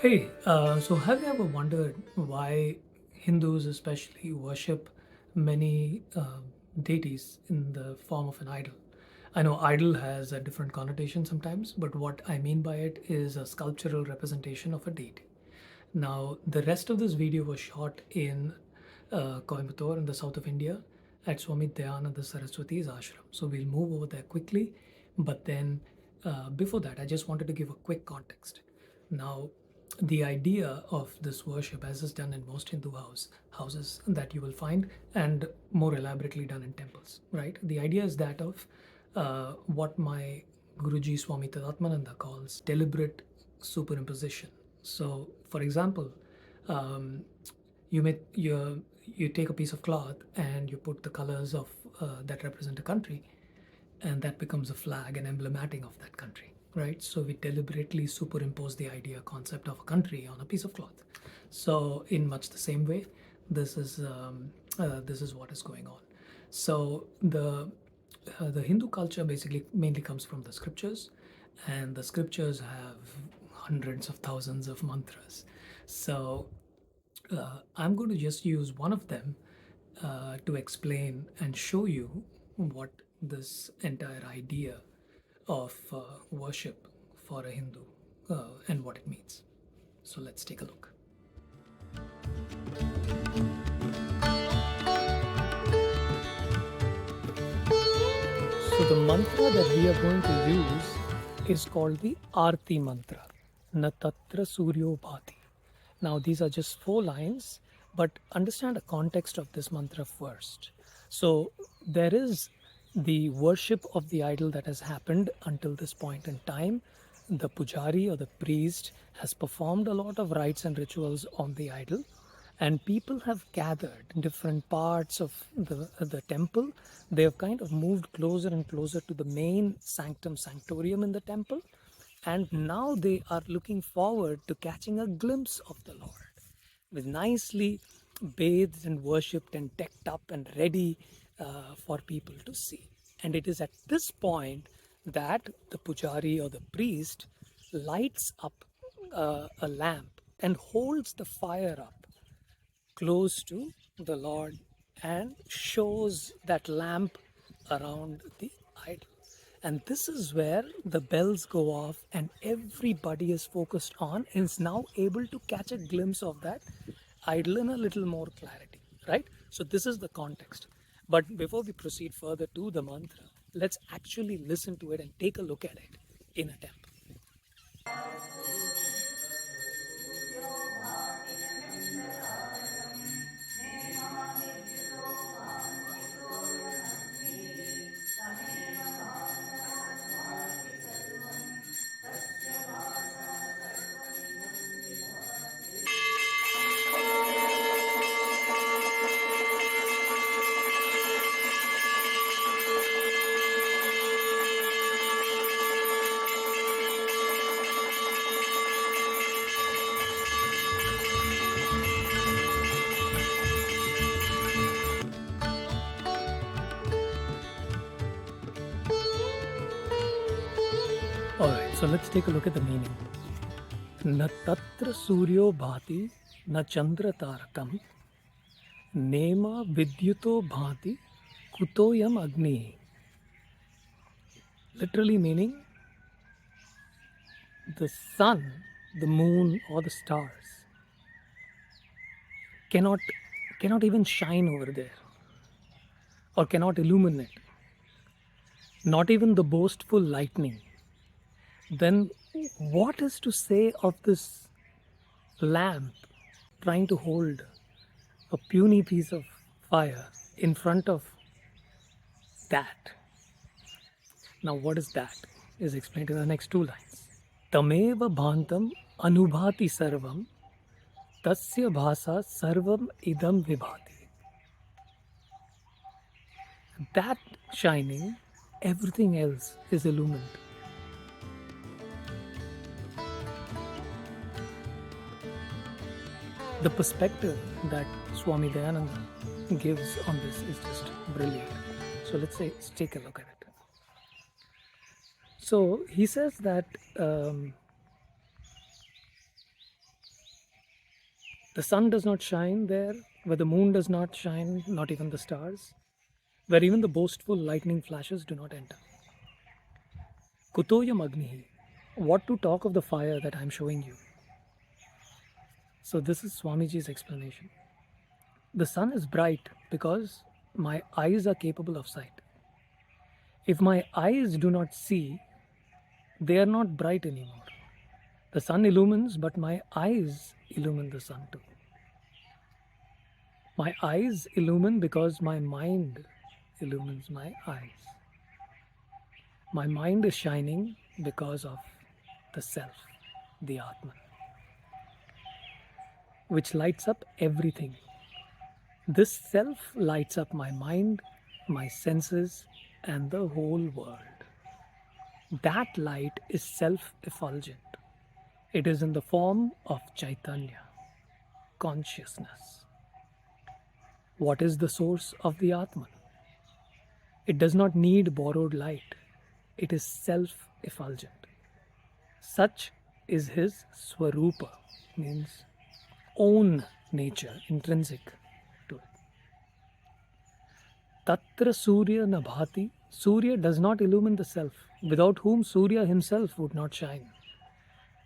Hey, so have you ever wondered why Hindus especially worship many deities in the form of an idol? I know idol has a different connotation sometimes, but what I mean by it is a sculptural representation of a deity. Now, the rest of this video was shot in Coimbatore in the south of India at Swami Dayananda Saraswati's ashram. So we'll move over there quickly, but then before that, I just wanted to give a quick context. Now, the idea of this worship, as is done in most houses that you will find, and more elaborately done in temples, right? The idea is that of what my Guruji Swami Tadatmananda calls deliberate superimposition. So, for example, um, you take a piece of cloth and you put the colors of that represent a country, and that becomes a flag and emblematic of that country, right? So we deliberately superimpose the idea concept of a country on a piece of cloth. So in much the same way, this is what is going on. So the Hindu culture basically mainly comes from the scriptures, and the scriptures have hundreds of thousands of mantras. So I'm going to just use one of them to explain and show you what this entire idea of worship for a Hindu and what it means. So let's take a look. So the mantra that we are going to use is called the Arti mantra. Na tatra suryo bhati. Now these are just 4 lines, but understand the context of this mantra first. So there is the worship of the idol that has happened until this point in time. The pujari or the priest has performed a lot of rites and rituals on the idol, and people have gathered in different parts of the temple. They have kind of moved closer and closer to the main sanctum sanctorium in the temple, and now they are looking forward to catching a glimpse of the Lord, with nicely bathed and worshipped and decked up and ready for people to see. And it is at this point that the pujari or the priest lights up a lamp and holds the fire up close to the Lord and shows that lamp around the idol. And this is where the bells go off and everybody is focused on and is now able to catch a glimpse of that idol in a little more clarity, right? So this is the context. But before we proceed further to the mantra, let's actually listen to it and take a look at it in a temple. Alright, so let's take a look at the meaning. न तत्र सूर्यो भाति न चंद्र तारकम नेमा विद्युतो भाति कुतोयम agni. Literally meaning the sun, the moon, or the stars cannot even shine over there or cannot illuminate, not even the boastful lightning. Then what is to say of this lamp trying to hold a puny piece of fire in front of that? Now, what is that? Is explained in the next 2 lines. Tameva bhantam anubhati sarvam tasya bhasa sarvam idam vibhati. That shining, everything else is illumined. The perspective that Swami Dayananda gives on this is just brilliant. So let's take a look at it. So he says that The sun does not shine there, where the moon does not shine, not even the stars, where even the boastful lightning flashes do not enter. Kutoyam Agnihi. What to talk of the fire that I am showing you? So, this is Swamiji's explanation. The sun is bright because my eyes are capable of sight. If my eyes do not see, they are not bright anymore. The sun illumines, but my eyes illumine the sun too. My eyes illumine because my mind illumines my eyes. My mind is shining because of the self, the Atman, which lights up everything. This self lights up my mind, my senses, and the whole world. That light is self-effulgent. It is in the form of Chaitanya, consciousness. What is the source of the Atman? It does not need borrowed light. It is self-effulgent. Such is his Swarupa, means own nature, intrinsic to it. Tatra Surya Nabhati. Surya does not illumine the self, without whom Surya himself would not shine.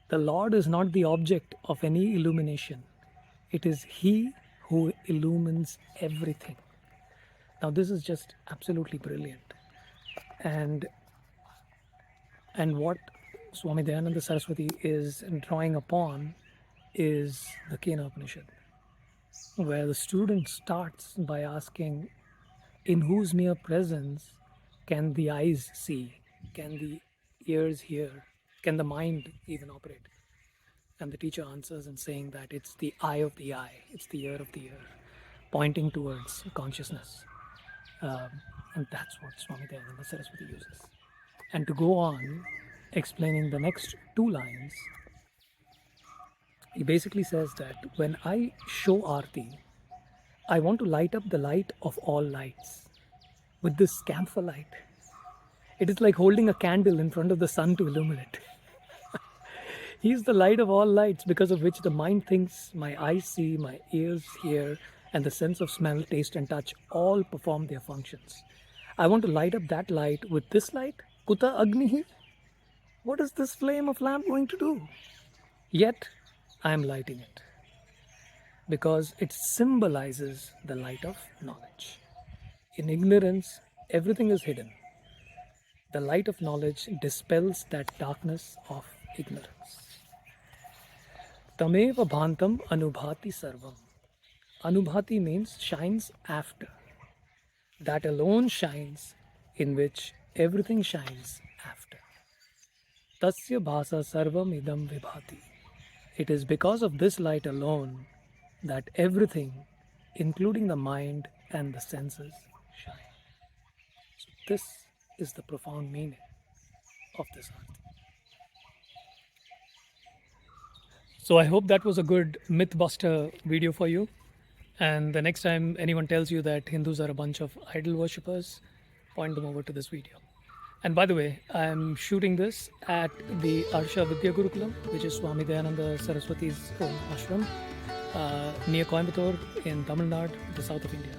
The Lord is not the object of any illumination. It is He who illumines everything. Now this is just absolutely brilliant. And what Swami Dayananda Saraswati is drawing upon is the Kena Upanishad, where the student starts by asking, in whose mere presence can the eyes see, can the ears hear, can the mind even operate? And the teacher answers in saying that it's the eye of the eye, it's the ear of the ear, pointing towards consciousness. And that's what Swami Dayananda Saraswati uses. And to go on explaining the next two lines, he basically says that when I show Aarti, I want to light up the light of all lights with this camphor light. It is like holding a candle in front of the sun to illuminate. He is the light of all lights, because of which the mind thinks, my eyes see, my ears hear, and the sense of smell, taste, and touch all perform their functions. I want to light up that light with this light. Kuta Agnihi? What is this flame of lamp going to do? Yet, I am lighting it because it symbolizes the light of knowledge. In ignorance, everything is hidden. The light of knowledge dispels that darkness of ignorance. Tameva bhantam anubhati sarvam. Anubhati means shines after. That alone shines, in which everything shines after. Tasya bhasa sarvam idam vibhati. It is because of this light alone that everything, including the mind and the senses, shine. So this is the profound meaning of this arti. So I hope that was a good mythbuster video for you. And the next time anyone tells you that Hindus are a bunch of idol worshippers, point them over to this video. And by the way, I'm shooting this at the Arsha Vidya Gurukulam, which is Swami Dayananda Saraswati's own ashram, near Coimbatore in Tamil Nadu, the south of India.